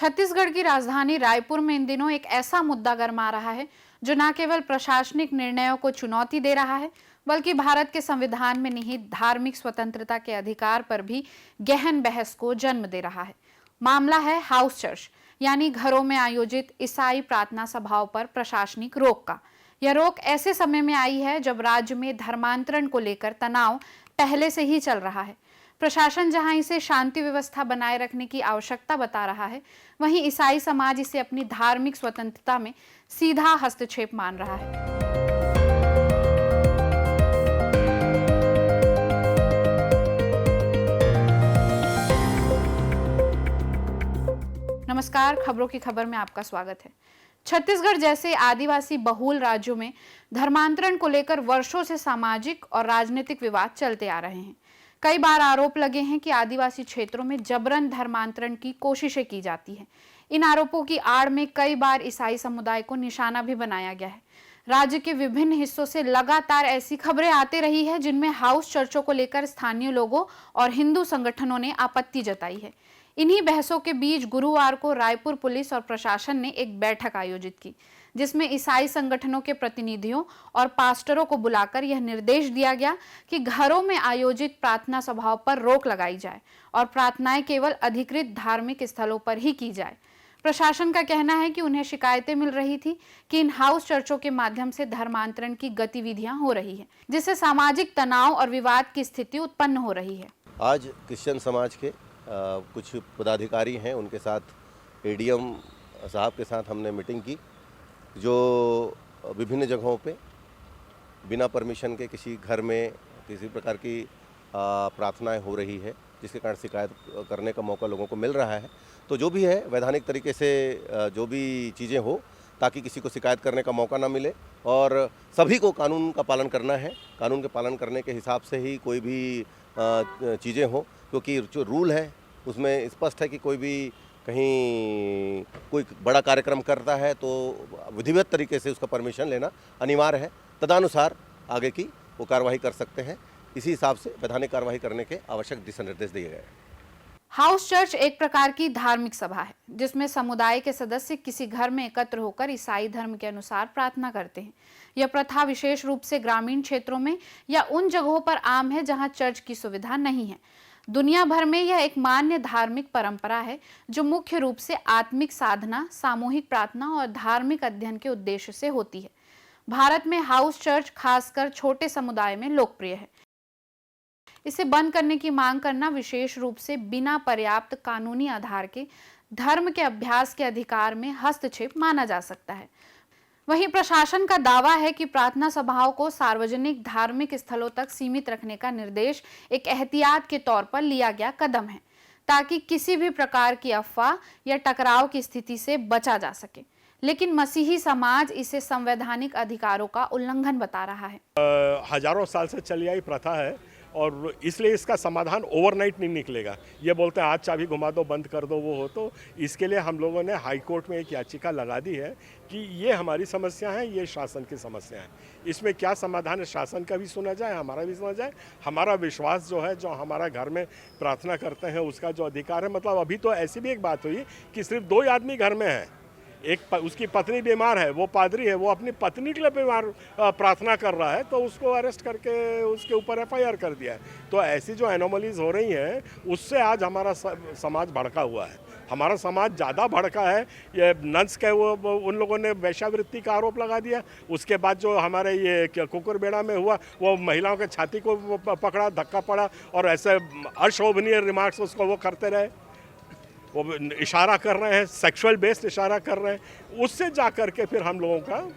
छत्तीसगढ़ की राजधानी रायपुर में इन दिनों एक ऐसा मुद्दा गरमा रहा है जो न केवल प्रशासनिक निर्णयों को चुनौती दे रहा है, बल्कि भारत के संविधान में निहित धार्मिक स्वतंत्रता के अधिकार पर भी गहन बहस को जन्म दे रहा है। मामला है हाउस चर्च यानी घरों में आयोजित ईसाई प्रार्थना सभाओं पर प्रशासनिक रोक का। यह रोक ऐसे समय में आई है जब राज्य में धर्मांतरण को लेकर तनाव पहले से ही चल रहा है। प्रशासन जहां इसे शांति व्यवस्था बनाए रखने की आवश्यकता बता रहा है, वहीं ईसाई समाज इसे अपनी धार्मिक स्वतंत्रता में सीधा हस्तक्षेप मान रहा है। नमस्कार, खबरों की खबर में आपका स्वागत है। छत्तीसगढ़ जैसे आदिवासी बहुल राज्यों में धर्मांतरण को लेकर वर्षों से सामाजिक और राजनीतिक विवाद चलते आ रहे हैं। कई बार आरोप लगे हैं कि आदिवासी क्षेत्रों में जबरन धर्मांतरण की कोशिशें की जाती हैं। इन आरोपों की आड़ में कई बार ईसाई समुदाय को निशाना भी बनाया गया है। राज्य के विभिन्न हिस्सों से लगातार ऐसी खबरें आती रही है जिनमें हाउस चर्चों को लेकर स्थानीय लोगों और हिंदू संगठनों ने आपत्ति जताई है। इन्हीं बहसों के बीच गुरुवार को रायपुर पुलिस और प्रशासन ने एक बैठक आयोजित की, जिसमें ईसाई संगठनों के प्रतिनिधियों और पास्टरों को बुलाकर यह निर्देश दिया गया कि घरों में आयोजित प्रार्थना सभाओं पर रोक लगाई जाए और प्रार्थनाएं केवल अधिकृत धार्मिक स्थलों पर ही की जाए। प्रशासन का कहना है कि उन्हें शिकायतें मिल रही थी कि इन हाउस चर्चों के माध्यम से धर्मांतरण की गतिविधियां हो रही है, जिससे सामाजिक तनाव और विवाद की स्थिति उत्पन्न हो रही है। आज क्रिश्चियन समाज के कुछ पदाधिकारी हैं, उनके साथ एडीएम साहब के साथ हमने मीटिंग की, जो विभिन्न जगहों पे बिना परमिशन के किसी घर में किसी प्रकार की प्रार्थनाएं हो रही है, जिसके कारण शिकायत करने का मौका लोगों को मिल रहा है। तो जो भी है वैधानिक तरीके से जो भी चीज़ें हो, ताकि किसी को शिकायत करने का मौका ना मिले और सभी को कानून का पालन करना है। कानून के पालन करने के हिसाब से ही कोई भी चीज़ें हो, क्योंकि जो रूल है उसमें स्पष्ट है कि कोई भी कहीं कोई बड़ा कार्यक्रम करता है तो विधिवत तरीके से उसका परमिशन लेना अनिवार्य है। तदनुसार आगे की वो कार्रवाई कर सकते हैं। इसी हिसाब से वैधानिक कार्रवाई करने के आवश्यक दिशा निर्देश दिए गए हैं। हाउस चर्च एक प्रकार की धार्मिक सभा है जिसमें समुदाय के सदस्य किसी घर में एकत्र होकर ईसाई धर्म के अनुसार प्रार्थना करते हैं। यह प्रथा विशेष रूप से ग्रामीण क्षेत्रों में या उन जगहों पर आम है जहां चर्च की सुविधा नहीं है। दुनिया भर में यह एक मान्य धार्मिक परंपरा है जो मुख्य रूप से आत्मिक साधना, सामूहिक प्रार्थना और धार्मिक अध्ययन के उद्देश्य से होती है। भारत में हाउस चर्च खासकर छोटे समुदाय में लोकप्रिय है। इसे बंद करने की मांग करना विशेष रूप से बिना पर्याप्त कानूनी आधार के धर्म के अभ्यास के अधिकार में हस्तक्षेप माना जा सकता है। वहीं प्रशासन का दावा है कि प्रार्थना सभाओं को सार्वजनिक धार्मिक स्थलों तक सीमित रखने का निर्देश एक एहतियात के तौर पर लिया गया कदम है, ताकि किसी भी प्रकार की अफवाह या टकराव की स्थिति से बचा जा सके। लेकिन मसीही समाज इसे संवैधानिक अधिकारों का उल्लंघन बता रहा है। हजारों साल से चली आई प्रथा है और इसलिए इसका समाधान ओवरनाइट नहीं निकलेगा। ये बोलते हैं आज चाबी घुमा दो, बंद कर दो, वो हो। तो इसके लिए हम लोगों ने हाई कोर्ट में एक याचिका लगा दी है कि ये हमारी समस्या है, ये शासन की समस्या है। इसमें क्या समाधान है, शासन का भी सुना जाए, हमारा भी सुना जाए। हमारा विश्वास जो है, जो हमारा घर में प्रार्थना करते हैं उसका जो अधिकार है। मतलब अभी तो ऐसी भी एक बात हुई कि सिर्फ 2 आदमी घर में है, एक उसकी पत्नी बीमार है, वो पादरी है, वो अपनी पत्नी के लिए बीमार प्रार्थना कर रहा है, तो उसको अरेस्ट करके उसके ऊपर एफआईआर कर दिया है। तो ऐसी जो एनोमलीज हो रही हैं उससे आज हमारा समाज भड़का हुआ है। हमारा समाज ज़्यादा भड़का है। ये नंस के वो उन लोगों ने वेश्यावृत्ति का आरोप लगा दिया। उसके बाद जो हमारे ये कुकुरबेड़ा में हुआ, वो महिलाओं के छाती को पकड़ा, धक्का पड़ा और ऐसे अशोभनीय रिमार्क्स उसको वो करते रहे। वो इशारा कर रहे हैं, सेक्सुअल बेस्ड इशारा कर रहे हैं। उससे जा कर के फिर हम लोगों का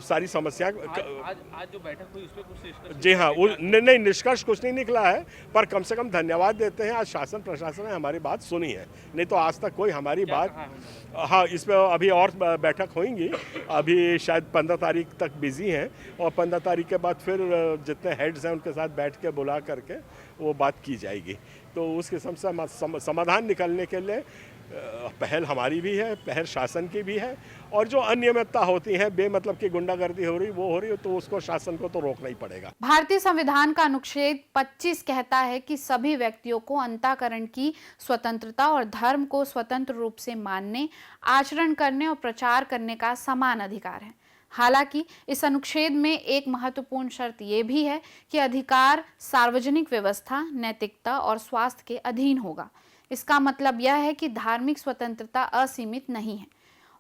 सारी समस्या आज जो बैठक हुई उसमें कुछ निष्कर्ष? जी हाँ, नहीं निष्कर्ष कुछ नहीं निकला है, पर कम से कम धन्यवाद देते हैं आज शासन प्रशासन ने हमारी बात सुनी है। नहीं तो आज तक कोई हमारी बात, हाँ इस पर अभी और बैठक होंगी। अभी शायद 15 तारीख तक बिजी हैं और 15 तारीख के बाद फिर जितने हेड्स हैं उनके साथ बैठ के बुला करके वो बात की जाएगी। तो उस किस्म से समाधान निकलने के लिए पहल हमारी भी है, पहल शासन की भी है, और जो अनियमितता होती है, बेमतलब की गुंडागर्दी हो रही तो उसको शासन को तो रोकना ही पड़ेगा। भारतीय संविधान का अनुच्छेद 25 कहता है कि सभी व्यक्तियों को अंतःकरण की स्वतंत्रता और धर्म को स्वतंत्र रूप से मानने, आचरण करने और प्रचार करने का समान अधिकार है। हालांकि इस अनुच्छेद में एक महत्वपूर्ण शर्त यह भी है कि अधिकार सार्वजनिक व्यवस्था, नैतिकता और स्वास्थ्य के अधीन होगा। इसका मतलब यह है कि धार्मिक स्वतंत्रता असीमित नहीं है,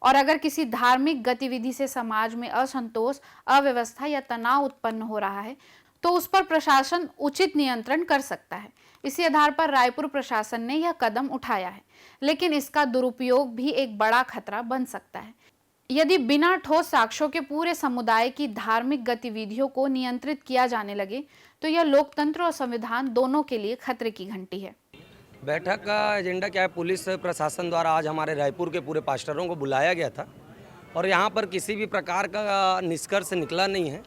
और अगर किसी धार्मिक गतिविधि से समाज में असंतोष, अव्यवस्था या तनाव उत्पन्न हो रहा है तो उस पर प्रशासन उचित नियंत्रण कर सकता है। इसी आधार पर रायपुर प्रशासन ने यह कदम उठाया है, लेकिन इसका दुरुपयोग भी एक बड़ा खतरा बन सकता है। यदि बिना ठोस साक्ष्यों के पूरे समुदाय की धार्मिक गतिविधियों को नियंत्रित किया जाने लगे तो यह लोकतंत्र और संविधान दोनों के लिए खतरे की घंटी है। बैठक का एजेंडा क्या है? पुलिस प्रशासन द्वारा आज हमारे रायपुर के पूरे पास्टरों को बुलाया गया था और यहाँ पर किसी भी प्रकार का निष्कर्ष निकला नहीं है।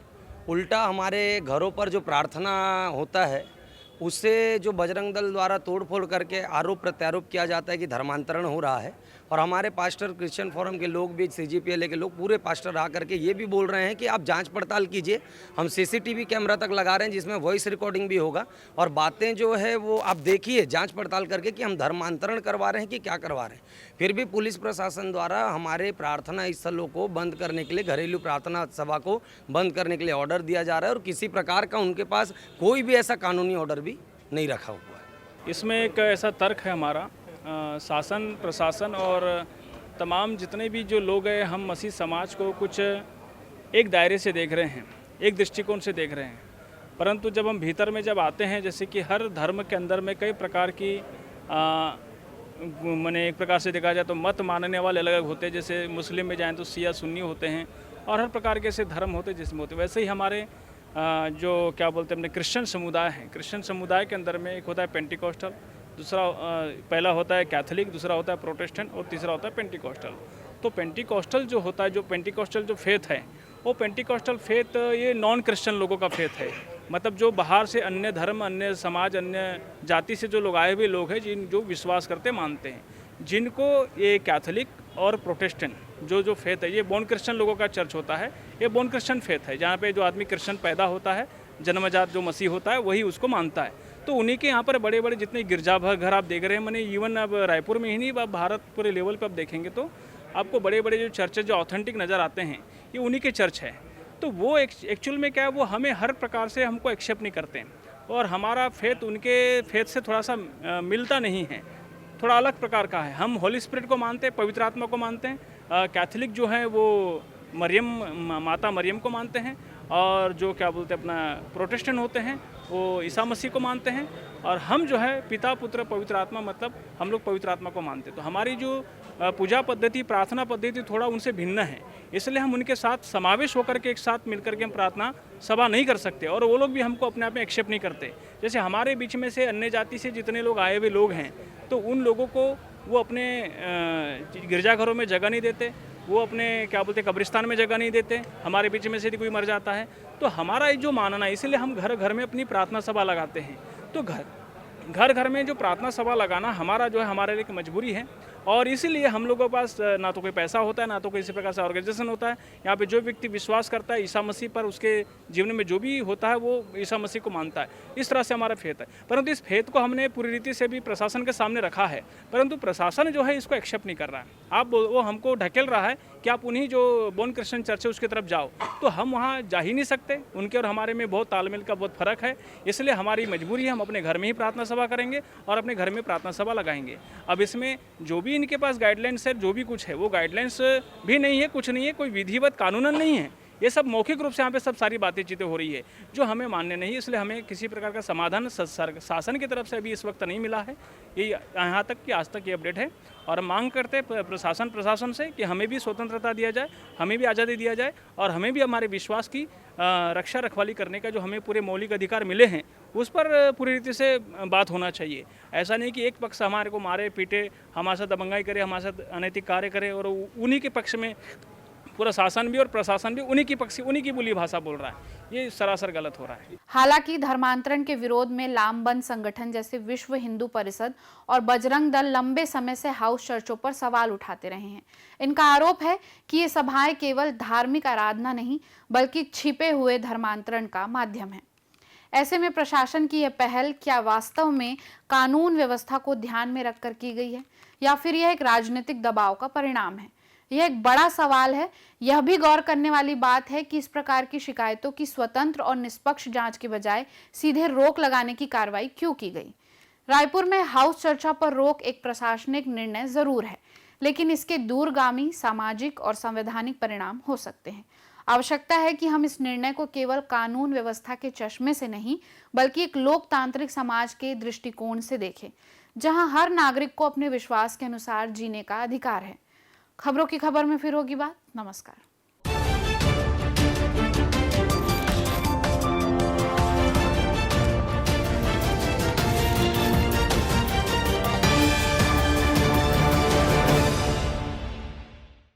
उल्टा हमारे घरों पर जो प्रार्थना होता है उससे जो बजरंग दल द्वारा तोड़फोड़ करके आरोप प्रत्यारोप किया जाता है कि धर्मांतरण हो रहा है, और हमारे पास्टर क्रिश्चियन फोरम के लोग भी, CGPLA के लोग, पूरे पास्टर आ करके ये भी बोल रहे हैं कि आप जांच पड़ताल कीजिए। हम CCTV कैमरा तक लगा रहे हैं जिसमें वॉइस रिकॉर्डिंग भी होगा, और बातें जो है वो आप देखिए जांच पड़ताल करके कि हम धर्मांतरण करवा रहे हैं कि क्या करवा रहे हैं। फिर भी पुलिस प्रशासन द्वारा हमारे प्रार्थना स्थलों को बंद करने के लिए, घरेलू प्रार्थना सभा को बंद करने के लिए ऑर्डर दिया जा रहा है, और किसी प्रकार का उनके पास कोई भी ऐसा कानूनी ऑर्डर भी नहीं रखा हुआ है। इसमें एक ऐसा तर्क है हमारा, शासन, प्रशासन और तमाम जितने भी जो लोग हैं, हम मसीह समाज को कुछ एक दायरे से देख रहे हैं, एक दृष्टिकोण से देख रहे हैं, परंतु जब हम भीतर में जब आते हैं, जैसे कि हर धर्म के अंदर में कई प्रकार की माने एक प्रकार से देखा जाए तो मत मानने वाले अलग अलग होते हैं। जैसे मुस्लिम में जाएँ तो शिया सुन्नी होते हैं, और हर प्रकार के ऐसे धर्म होते हैं जिसमें होते हैं। वैसे ही हमारे जो क्या बोलते हैं अपने क्रिश्चियन समुदाय हैं, क्रिश्चियन समुदाय के अंदर में एक होता है पेंटिकॉस्टल, दूसरा पहला होता है कैथोलिक, दूसरा होता है प्रोटेस्टेंट, और तीसरा होता है पेंटिकॉस्टल। तो पेंटिकॉस्टल जो होता है, जो पेंटिकॉस्टल जो फेथ है, वो पेंटिकॉस्टल फेथ ये नॉन क्रिश्चियन लोगों का फेथ है। मतलब जो बाहर से अन्य धर्म, अन्य समाज, अन्य जाति से जो लोग आए हुए लोग हैं, जो विश्वास करते मानते हैं, जिनको ये कैथोलिक और प्रोटेस्टेंट जो फेथ है, ये बोर्न क्रिश्चियन लोगों का चर्च होता है। ये बोर्न क्रिश्चियन फेथ है, जहाँ पे जो आदमी क्रिश्चियन पैदा होता है, जन्मजात जो मसीह होता है, वही उसको मानता है। तो उन्हीं के यहाँ पर बड़े बड़े जितने गिरजाघर आप देख रहे हैं, मैंने इवन अब रायपुर में ही नहीं, अब भारत पूरे लेवल पर आप देखेंगे तो आपको बड़े बड़े जो चर्चेज जो ऑथेंटिक नज़र आते हैं, ये उन्हीं के चर्च है। तो वो एक्चुअल में क्या है, वो हमें हर प्रकार से हमको एक्सेप्ट नहीं करते हैं, और हमारा फेथ उनके फेथ से थोड़ा सा मिलता नहीं है, थोड़ा अलग प्रकार का है। हम होली स्पिरिट को मानते हैं, पवित्र आत्मा को मानते हैं। कैथोलिक जो है वो मरियम, माता मरियम को मानते हैं, और जो क्या बोलते हैं अपना प्रोटेस्टेंट होते हैं वो ईसा मसीह को मानते हैं, और हम जो है पिता, पुत्र, पवित्र आत्मा, मतलब हम लोग पवित्र आत्मा को मानते हैं। तो हमारी जो पूजा पद्धति, प्रार्थना पद्धति थोड़ा उनसे भिन्न है, इसलिए हम उनके साथ समावेश होकर के एक साथ मिलकर के हम प्रार्थना सभा नहीं कर सकते, और वो लोग भी हमको अपने आप में एक्सेप्ट नहीं करते। जैसे हमारे बीच में से अन्य जाति से जितने लोग आए हुए लोग हैं, तो उन लोगों को वो अपने गिरजाघरों में जगह नहीं देते, वो अपने क्या बोलते कब्रिस्तान में जगह नहीं देते। हमारे बीच में से यदि कोई मर जाता है तो हमारा ये जो मानना है, इसलिए हम घर घर में अपनी प्रार्थना सभा लगाते हैं। तो घर घर में जो प्रार्थना सभा लगाना हमारा जो है हमारे लिए एक मजबूरी है, और इसीलिए हम लोगों के पास ना तो कोई पैसा होता है, ना तो किसी प्रकार से ऑर्गेनाइजेशन होता है। यहाँ पे जो व्यक्ति विश्वास करता है ईसा मसीह पर, उसके जीवन में जो भी होता है वो ईसा मसीह को मानता है। इस तरह से हमारा फेथ है, परंतु इस फेथ को हमने पूरी रीति से भी प्रशासन के सामने रखा है, परंतु प्रशासन जो है इसको एक्सेप्ट नहीं कर रहा है। वो हमको ढकेल रहा है कि आप उन्हीं जो बोर्न क्रिश्चियन चर्च है उसकी तरफ जाओ, तो हम वहाँ जा ही नहीं सकते। उनके और हमारे में बहुत तालमेल का बहुत फ़र्क है, इसलिए हमारी मजबूरी है, हम अपने घर में ही प्रार्थना सभा करेंगे और अपने घर में प्रार्थना सभा लगाएंगे। अब इसमें जो भी इनके पास गाइडलाइंस है, जो भी कुछ है, वो गाइडलाइंस भी नहीं है, कुछ नहीं है, कोई विधिवत कानूनन नहीं है। ये सब मौखिक रूप से यहाँ पे सब सारी बातें चीतें हो रही है जो हमें मान्य नहीं, इसलिए हमें किसी प्रकार का समाधान शासन की तरफ से अभी इस वक्त नहीं मिला है। ये यहाँ तक कि आज तक ये अपडेट है, और हम मांग करते हैं प्रशासन से कि हमें भी स्वतंत्रता दिया जाए, हमें भी आज़ादी दिया जाए, और हमें भी हमारे विश्वास की रक्षा रखवाली करने का जो हमें पूरे मौलिक अधिकार मिले हैं उस पर पूरी रीति से बात होना चाहिए। ऐसा नहीं कि एक पक्ष हमारे को मारे पीटे, हमारे साथ दबंगाई करे, हमारे साथ अनैतिक कार्य करे और उन्हीं के पक्ष में पूरा शासन भी और प्रशासन भी उन्हीं की पक्षी उन्हीं की बोली भाषा बोल रहा है। ये सरासर गलत हो रहा है। हालांकि धर्मांतरण के विरोध में लामबंद संगठन जैसे विश्व हिंदू परिषद और बजरंग दल लंबे समय से हाउस चर्चों पर सवाल उठाते रहे हैं। इनका आरोप है कि ये सभाएं केवल धार्मिक आराधना नहीं बल्कि छिपे हुए धर्मांतरण का माध्यम है। ऐसे में प्रशासन की यह पहल क्या वास्तव में कानून व्यवस्था को ध्यान में रखकर की गई है या फिर यह एक राजनीतिक दबाव का परिणाम है? यह एक बड़ा सवाल है। यह भी गौर करने वाली बात है कि इस प्रकार की शिकायतों की स्वतंत्र और निष्पक्ष जांच के बजाय सीधे रोक लगाने की कार्रवाई क्यों की गई? रायपुर में हाउस चर्चा पर रोक एक प्रशासनिक निर्णय जरूर है, लेकिन इसके दूरगामी सामाजिक और संवैधानिक परिणाम हो सकते हैं। आवश्यकता है कि हम इस निर्णय को केवल कानून व्यवस्था के चश्मे से नहीं बल्कि एक लोकतांत्रिक समाज के दृष्टिकोण से देखें, जहां हर नागरिक को अपने विश्वास के अनुसार जीने का अधिकार है। खबरों की खबर में फिर होगी बात। नमस्कार।